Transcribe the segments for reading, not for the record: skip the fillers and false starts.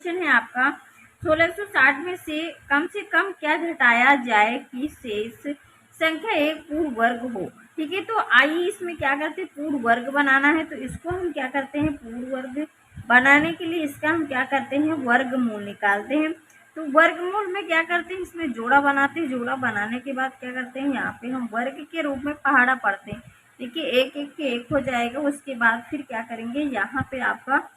Question है आपका 1660 में से कम क्या घटाया जाए कि शेष संख्या एक पूर्ण वर्ग हो। ठीक है, तो आइए इसमें क्या करते हैं, पूर्ण वर्ग बनाना है। तो इसको हम क्या करते हैं, पूर्ण वर्ग बनाने के लिए इसका हम क्या करते हैं, वर्गमूल निकालते हैं। तो वर्गमूल में क्या करते हैं, इसमें जोड़ा बनाते हैं। जोड़ा बनाने के बाद क्या करते हैं, यहाँ पे हम वर्ग के रूप में पहाड़ा पढ़ते हैं। देखिए एक एक के एक हो जाएगा। उसके बाद फिर क्या करेंगे, यहाँ पे आपका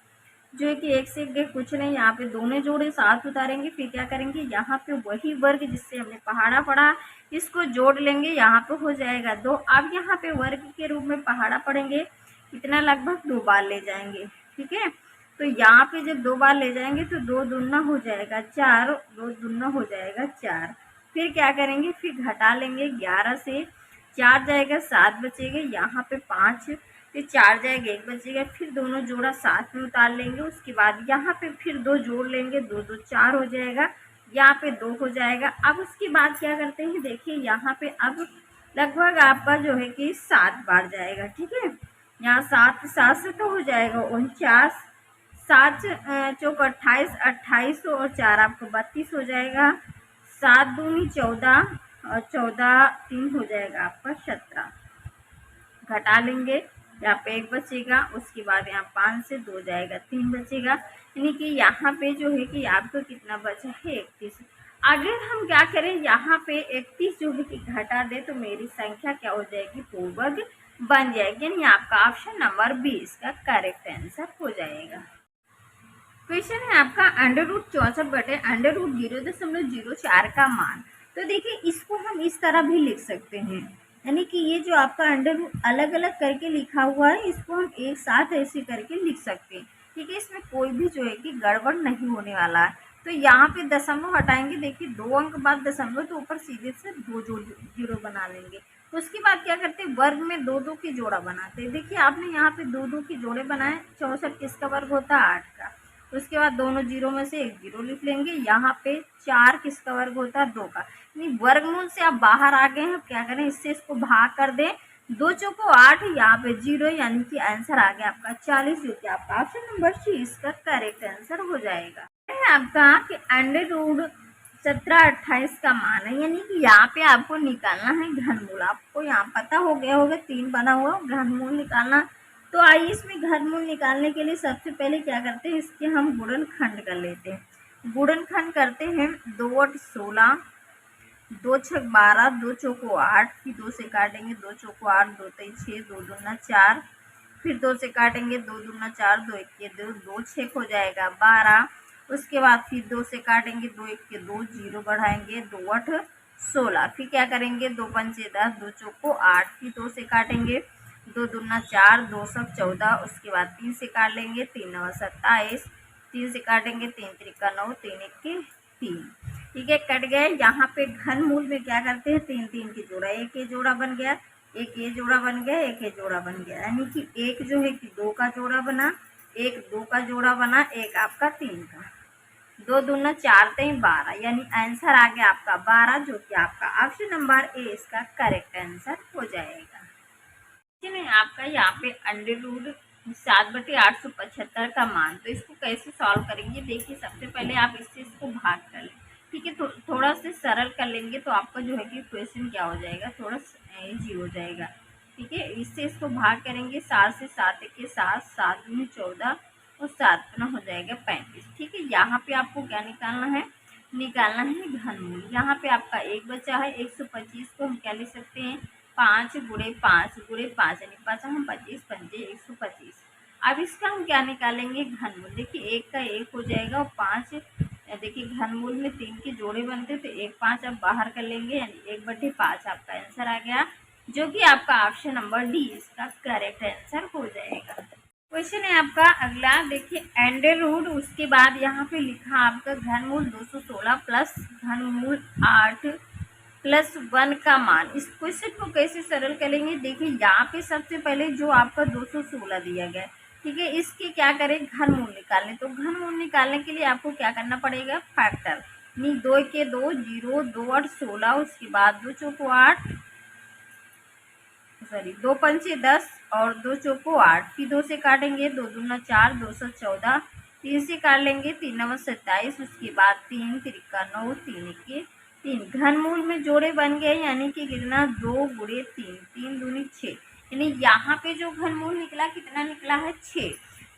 जो है कि एक से एक कुछ नहीं, यहाँ पे दोनों जोड़े साथ उतारेंगे। फिर क्या करेंगे, यहाँ पे वही वर्ग जिससे हमने पहाड़ा पढ़ा इसको जोड़ लेंगे, यहाँ पे हो जाएगा 2। अब यहाँ पे वर्ग के रूप में पहाड़ा पढ़ेंगे, कितना, लगभग 2 बार ले जाएंगे। ठीक है, तो यहाँ पे जब 2 बार ले जाएंगे तो 2 दूना हो जाएगा 4, 2 दूना हो जाएगा 4। फिर क्या करेंगे, फिर घटा लेंगे, 11 से 4 जाएगा 7 बचेगा, यहाँ पे 5, फिर 4 जाएगा 1 बचेगा। फिर दोनों जोड़ा साथ में उतार लेंगे। उसके बाद यहाँ पे फिर 2 जोड़ लेंगे, 2 2 4 हो जाएगा, यहाँ पे 2 हो जाएगा। अब उसके बाद क्या करते हैं, देखिए यहाँ पे अब लगभग आपका जो है कि 7 बार जाएगा। ठीक है, यहाँ 7 7 से तो हो जाएगा 49, 7 चौक 28, 28 और 4 आपको 32 हो जाएगा। 7 दूनी 14 और 14 3 हो जाएगा आपका 17। घटा लेंगे, यहाँ पे 1 बचेगा। उसके बाद यहाँ 5 से 2 जाएगा 3 बचेगा, यानी कि यहाँ पे जो है कि आपको कितना बचा है 31। अगर हम क्या करें, यहाँ पे 31 जो है कि घटा दे तो मेरी संख्या क्या हो जाएगी, पूर्ण वर्ग बन जाएगी। यानी आपका ऑप्शन नंबर 20 का करेक्ट आंसर हो जाएगा। क्वेश्चन है आपका √64/√0.04 का मान। तो देखिए इसको हम इस तरह भी लिख सकते हैं, यानी कि ये जो आपका अंडर रूट अलग अलग करके लिखा हुआ है इसको हम एक साथ ऐसे करके लिख सकते हैं। ठीक है, इसमें कोई भी जो है कि गड़बड़ नहीं होने वाला है। तो यहाँ पे दशमलव हटाएंगे, देखिए 2 अंक बाद दशमलव, तो ऊपर सीधे से 2 जीरो बना लेंगे। तो उसके बाद क्या करते हैं, वर्ग में 2 2 की जोड़ा बनाते हैं। देखिए आपने यहाँ पे 2 2 की जोड़े बनाए, 64 किसका वर्ग होता है, 8 का। उसके बाद दोनों जीरो में से 1 जीरो लिख लेंगे। यहाँ पे 4 किसका वर्ग होता है, 2 का। वर्गमूल से आप बाहर आ गए हैं, क्या करें, इससे इसको भाग कर दें, 2 चौको 8, यहाँ पे 0, यानी कि आंसर आ गया आपका 40, जो कि आपका ऑप्शन नंबर सी इसका करेक्ट आंसर हो जाएगा। है आपका कि √1728 का मान है, यानी कि यहाँ पे आपको निकालना है घनमूल। आपको यहाँ पता हो गया होगा 3 बना हुआ घनमूल निकालना। तो आइए इसमें घनमूल निकालने के लिए सबसे पहले क्या करते हैं, इसके हम गुणनखंड कर लेते हैं। गुणनखंड करते हैं, 2 8 16, 2 6 12, 2 चौको 8, फिर 2 से काटेंगे, 2 चौको 8, 2 3 6, 2 दूना 4, फिर 2 से काटेंगे, 2 दूना 4, 2 1 के 2, 2 6 हो जाएगा 12। उसके बाद फिर 2 से काटेंगे, 2 1 के 2, जीरो बढ़ाएंगे, 2 8 16। फिर क्या करेंगे, 2 पंचे 10, 2 चौको 8, फिर 2 से काटेंगे, 2 दूना 4, 2 सब 14। उसके बाद 3 से काट लेंगे, 3 9 27, 3 से काटेंगे, 3 3 9, 3 1 के 3। ठीक है, कट गए। यहाँ पे घनमूल में क्या करते हैं, 3 3 की जोड़ा, एक ये जोड़ा बन गया, एक ये जोड़ा बन गया, एक ये जोड़ा बन गया, यानी कि एक जो है कि 2 का जोड़ा बना, एक 2 का जोड़ा बना, एक आपका 3 का। 2 दूना 4 3 12, यानी आंसर आ गया आपका 12, जो कि आपका ऑप्शन नंबर ए इसका करेक्ट आंसर हो जाएगा। आपका यहाँ पे √7/875 का मान। तो इसको कैसे सॉल्व करेंगे, देखिए सबसे पहले आप इससे इसको भाग कर लें। ठीक है, थोड़ा से सरल कर लेंगे तो आपका जो है कि क्वेश्चन क्या हो जाएगा, थोड़ा इजी हो जाएगा। ठीक है, इससे इसको भाग करेंगे, 7 से 7 1 के 7, 7 दूनी 14 और 7 हो जाएगा 35। ठीक है, यहाँ पे आपको क्या निकालना है, घनमूल। यहाँ पे आपका 1 बचा है, 125 को हम क्या लिख सकते हैं, 5 गुणे 5 गुणे 5, यानी 5 हम 25 पंजे 125। अब इसका हम क्या निकालेंगे, घनमूल। देखिए 1 का 1 हो जाएगा और 5, देखिए घनमूल में 3 के जोड़े बनते तो 1 5 आप बाहर कर लेंगे, यानी 1/5 आपका आंसर आ गया, जो कि आपका ऑप्शन नंबर डी इसका करेक्ट आंसर हो जाएगा। क्वेश्चन है आपका अगला, देखिए अंडर रूट, उसके बाद यहाँ पे लिखा आपका घनमूल 216 प्लस घनमूल 8 प्लस 1 का मान। इस क्वेश्चन को कैसे सरल करेंगे, देखिए यहाँ पे सबसे पहले जो आपका 216 दिया गया, ठीक है, इसके क्या करें, घनमूल निकालने। तो घनमूल निकालने के लिए आपको क्या करना पड़ेगा, फैक्टर, नहीं 2 के 2 0, 2 8 16, उसके बाद 2 चौको 8, सॉरी 2 पंचे 10 और 2 चौको 8, फिर 2 से काटेंगे, 2 दूना 4, 214, 3 से काट लेंगे, 3 नवा 27, उसके बाद 3 तिरिका 9, 3 के 3, घनमूल में जोड़े बन गए, यानी कि कितना 2 गुणे 3, 3 दूनी 6, यानी यहाँ पे जो घनमूल निकला कितना निकला है 6।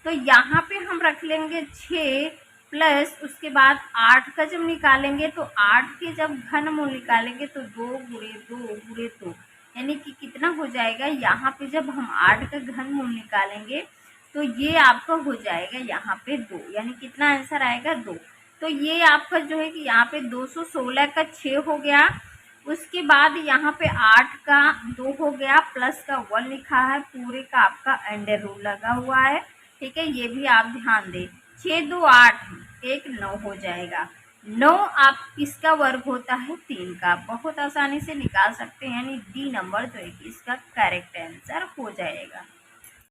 तो यहाँ पे हम रख लेंगे 6 प्लस उसके बाद 8 का जब निकालेंगे तो 8 के जब घनमूल निकालेंगे तो 2 गुणे 2 गुणे 2, यानी कि कितना हो जाएगा, यहाँ पे जब हम 8 का घनमूल निकालेंगे तो ये आपका हो जाएगा यहाँ पे 2, यानी कितना आंसर आएगा 2। तो ये आपका जो है कि यहाँ पे 216 का 6 हो गया, उसके बाद यहाँ पे 8 का 2 हो गया, प्लस का 1 लिखा है, पूरे का आपका अंडर रूल लगा हुआ है। ठीक है, ये भी आप ध्यान दें, 6 2 8, 1 9 हो जाएगा, 9 आप इसका वर्ग होता है 3 का, बहुत आसानी से निकाल सकते हैं, यानी डी नंबर जो है कि इसका करेक्ट आंसर हो जाएगा।